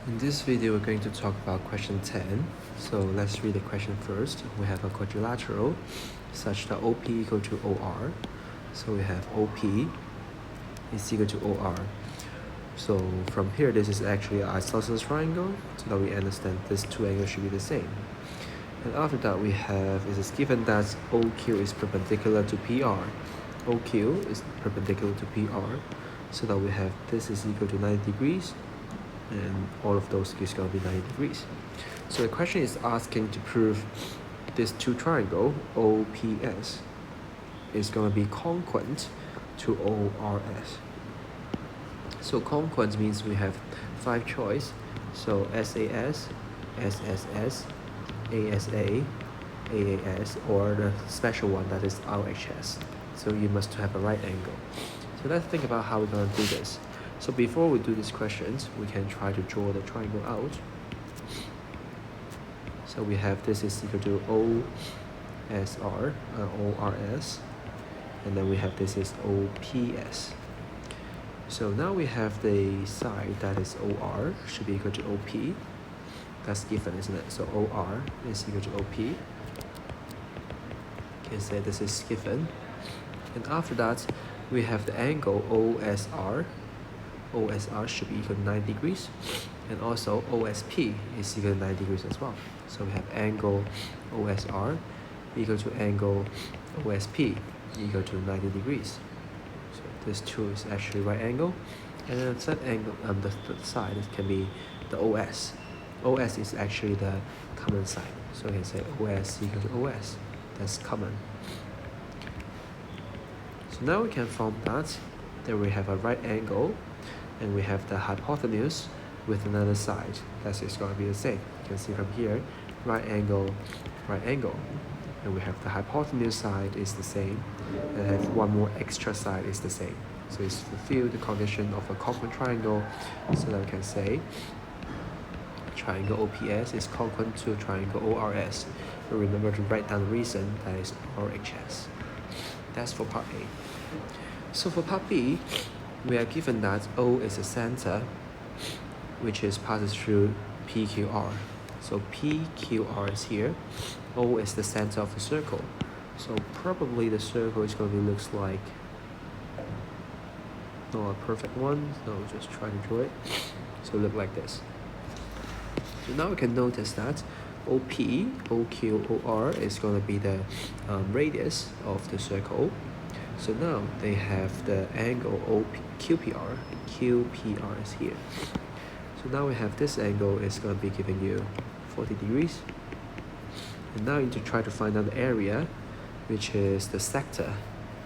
In this video, we're going to talk about question 10. So let's read the question first. We have a quadrilateral such that OP equal to OR. So we have OP is equal to OR. So from here, this is actually an isosceles triangle, so that we understand these two angles should be the same. And after that, we have, it is given that OQ is perpendicular to PR. OQ is perpendicular to PR, so that we have this is equal to 90 degrees, and all of those is going to be 90 degrees. So the question is asking to prove this two triangle OPS is going to be congruent to ORS. So congruent means we have 5 choice. So SAS, SSS, ASA, AAS, or the special one that is RHS. So you must have a right angle. So let's think about how we're going to do this. So before we do these questions, we can try to draw the triangle out. So we have this is equal to OSR, ORS, and then we have this is OPS. So now we have the side that is OR should be equal to OP. That's given, isn't it? So OR is equal to OP. You can say this is given. And after that, we have the angle OSR. OSR should be equal to 90 degrees, and also OSP is equal to 90 degrees as well. So we have angle OSR equal to angle OSP equal to 90 degrees. So this two is actually right angle, and then the third angle, the side, it can be the OS. OS is actually the common side, so we can say OS equal to OS. That's common. So now we can form that. There we have a right angle, and we have the hypotenuse with another side. That is going to be the same. You can see from here, right angle, and we have the hypotenuse side is the same, and have one more extra side is the same. So it's fulfilled the condition of a congruent triangle, so that we can say triangle OPS is congruent to triangle ORS. But remember to write down the reason, that is RHS. That's for part A. So for part B, we are given that O is the center, which is passes through PQR. So PQR is here. O is the center of the circle. So probably the circle is going to be looks like not a perfect one. So just try to draw it. So look like this. So now we can notice that OP, OQ, OR is going to be the radius of the circle. So now they have the angle QPR, and QPR is here. So now we have this angle is going to be giving you 40 degrees. And now you need to try to find out the area, which is the sector.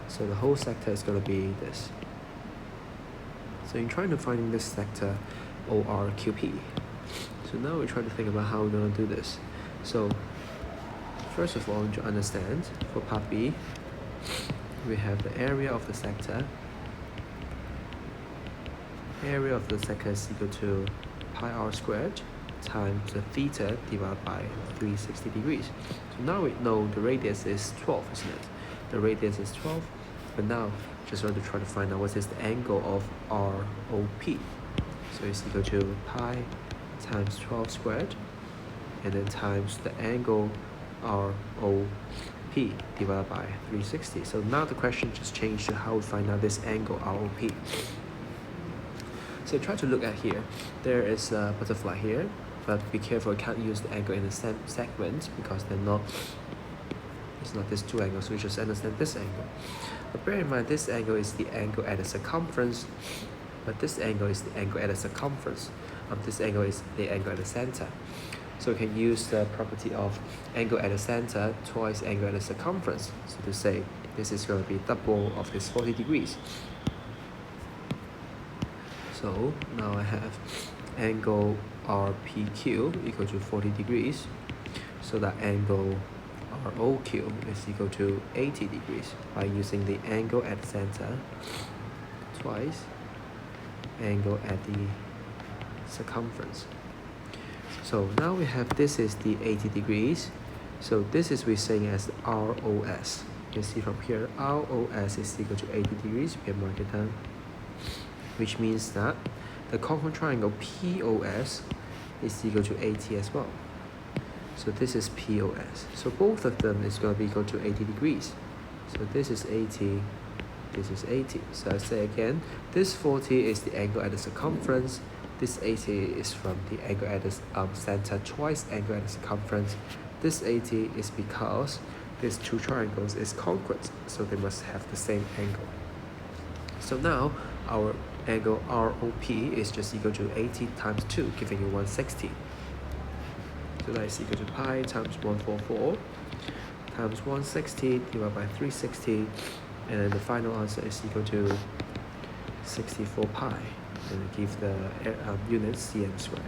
So the whole sector is going to be this. So you're trying to find this sector ORQP. So now we're trying to think about how we're going to do this. So first of all, to understand, for part B, we have the area of the sector. Area of the sector is equal to pi r squared times the theta divided by 360 degrees. So now we know the radius is 12, isn't it? The radius is 12, but now just want to try to find out what is the angle of ROP. So it's equal to pi times 12 squared, and then times the angle ROP divided by 360. So now the question just changed to how we find out this angle ROP. So try to look at here. There is a butterfly here, but be careful, you can't use the angle in the segment because they're not. It's not these two angles. So we just understand this angle. But bear in mind, this angle is the angle at the circumference, but this angle is the angle at the circumference. This angle is the angle at the center. So we can use the property of angle at the center twice angle at the circumference. So to say this is going to be double of this 40 degrees. So now I have angle RPQ equal to 40 degrees. So that angle ROQ is equal to 80 degrees by using the angle at the center twice angle at the circumference. So now we have this is the 80 degrees. So this is we're saying as ROS. You can see from here, ROS is equal to 80 degrees. We can mark it down. which means that the congruent triangle POS is equal to 80 as well. So this is POS. So both of them is going to be equal to 80 degrees. So this is 80, this is 80. So I say again, this 40 is the angle at the circumference. This 80 is from the angle at the center twice angle at the circumference. This 80 is because these two triangles is congruent, so they must have the same angle. So now our angle ROP is just equal to 80 times 2, giving you 160. So that is equal to pi times 144 times 160 divided by 360, and then the final answer is equal to 64 pi, and we give the units cm squared.